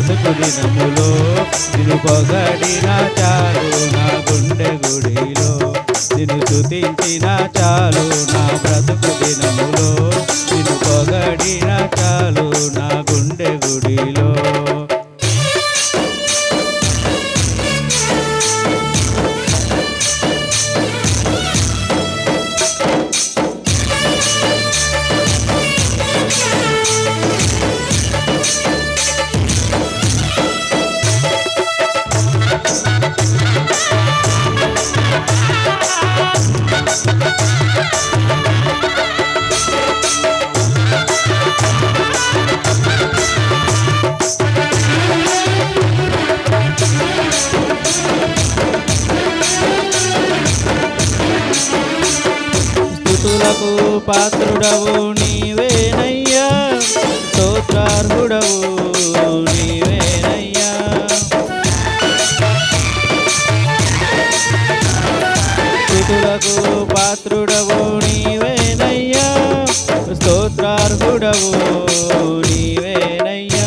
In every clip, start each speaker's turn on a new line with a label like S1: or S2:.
S1: బ్రతుకు దినములో నిన్ను పొగడిన చాలు నా గుండె గుడిలో నిన్ను స్తుతించిన చాలు నా బ్రతుకు దినములో నిన్ను పొగడిన చాలు నా గుండె గుడిలో స్తుతులకు పాత్రుడవు నీవేనయ్యా స్తోత్రార్హుడవు నీవేనయ్యా స్తుతులకు పాత్రుడవు నీవేనయ్యా స్తోత్రార్హుడవు నీవేనయ్యా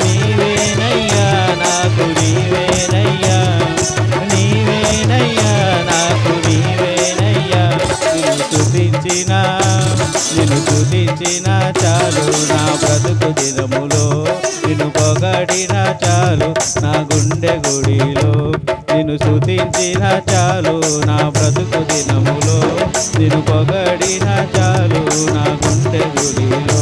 S1: నీవేనయ్యా నాకు నీవేనయ్యా నీవేనయ్యా నాకు నీవేనయ్యా నిన్ను స్తుతించిన చాలు నా బ్రతుకు దినములో నిన్ను పొగడిన చాలు నా గుండె గుడిలో నిన్ను స్తుతించిన చాలు నా బ్రతుకు దినములో నిన్ను పొగడిన చాలు నా గుండె గుడిలో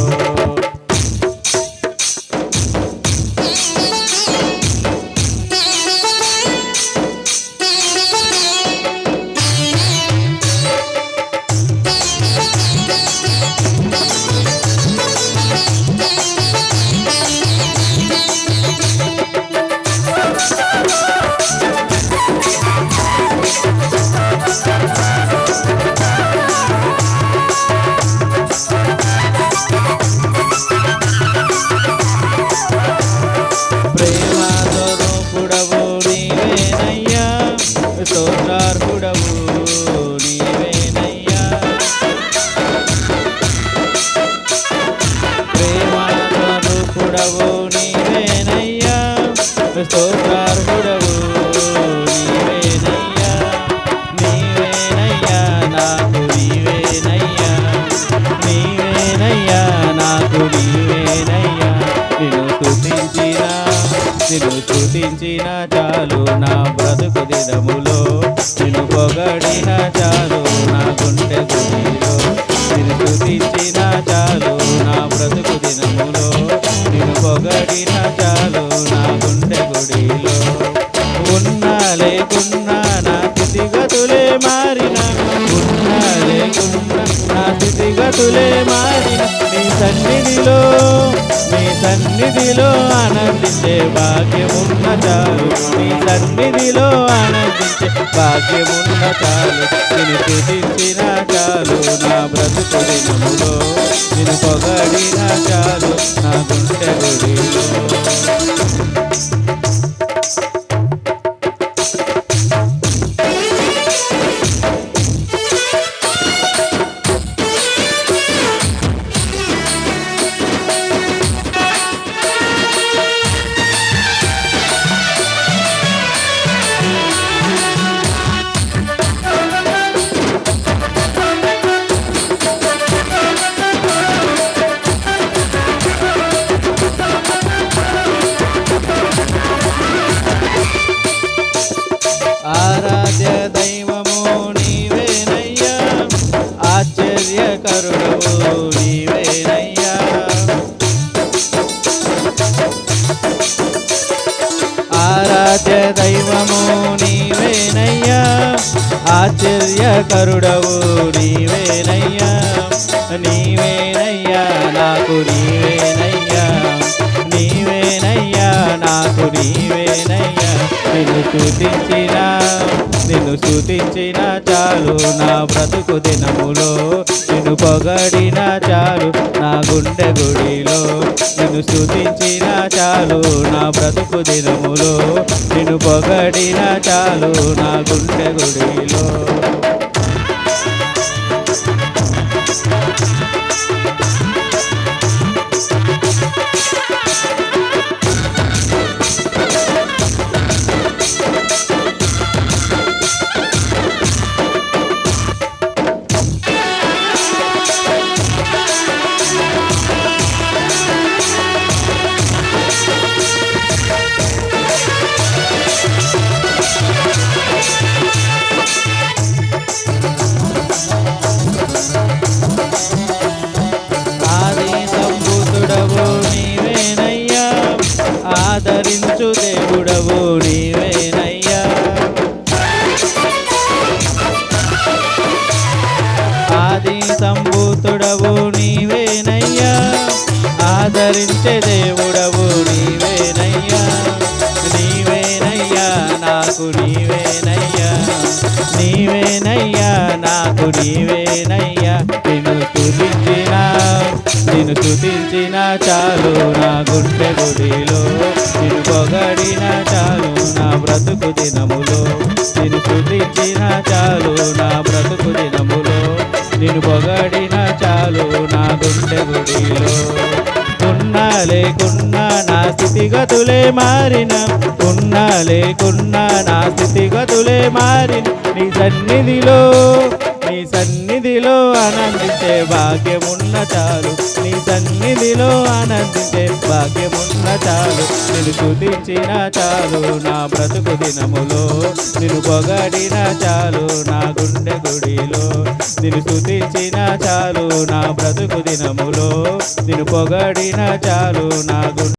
S1: ప్రేమస్వరూపుడవు నీవేనయ్యా స్తోత్రార్హుడవు నీవేనయ్యా ప్రేమస్వరూపుడవు నీవేనయ్యా స్తోత్రార్హుడవు నీవేనయ్యా నీవేనయ్యా నాకు నీవేనయ్యా నీవేనయ్యా నాకు నీవేనయ్యా నిన్ను స్తుతించిన చాలు నా బ్రతుకు దినములో నిన్ను పొగడిన చాలు నా గుండె గుడిలో నిన్ను స్తుతించిన చాలు నా బ్రతుకు దినములో నిన్ను పొగడిన చాలు నా గుండె గుడిలో ఉన్నా లేకున్నా నా స్థితిగతులే మారిన ఉన్నా లేకున్నా నా స్థితిగతులే మారిన నీ సన్నిధిలో ఆనందించే భాగ్యమున్న చాలు నీ సన్నిధిలో ఆనందించే భాగ్యమున్న చాలు నిన్ను స్తుతించిన చాలు నా బ్రతుకు దినములో నిన్ను పొగడిన చాలు నా గుండె గుడిలో ఆరాధ్య దైవము నీవేనయ్యా ఆశ్చర్యకరుడవు నీవేనయ్యా ఆరాధ్య దైవము నీవేనయ్యా ఆశ్చర్యకరుడవు నీవేనయ్యా నీవేనయ్యా నాకు నీవేనయ్యా నీవేనయ్యా నాకు నీవేనయ్యా నిన్ను స్తుతించిన చాలు నా బ్రతుకు దినములో నిన్ను పొగడిన చాలు నా గుండె గుడిలో నిన్ను స్తుతించిన చాలు నా బ్రతుకు దినములో నిన్ను పొగడిన చాలు నా గుండె గుడిలో ఆదరించు దేవుడవు నీవేనయ్యా. ఆది సంభూతుడవు నీవేనయ్యా, ఆదరించే దేవుడవు నీవేనయ్యా. నీవేనయ్యా నాకు నీవేనయ్యా, నీవేనయ్యా నాకు నీవేనయ్యా. నిన్ను స్తుతించిన చాలు నా గుండె గుడిలో, నిన్ను పొగడిన చాలు నా బ్రతుకు దినములో. నిన్ను స్తుతించిన చాలు నా బ్రతుకు దినములో, నిన్ను పొగడిన చాలు నా గుండె గుడిలో. ఉన్నా లేకున్నా నా స్థితిగతులే మారిన, ఉన్నా లేకున్నా నా స్థితిగతులే మారిన, నీ సన్నిధిలో ఆనందించే భాగ్యమున్న చాలు, నీ సన్నిధిలో ఆనందించే భాగ్యమున్న చాలు. నిన్ను స్తుతించిన చాలు నా బ్రతుకు దినములో, నిన్ను పొగడిన చాలు నా గుండె గుడిలో. నిన్ను స్తుతించిన చాలు నా బ్రతుకు దినములో, నిన్ను పొగడిన చాలు నా గుండె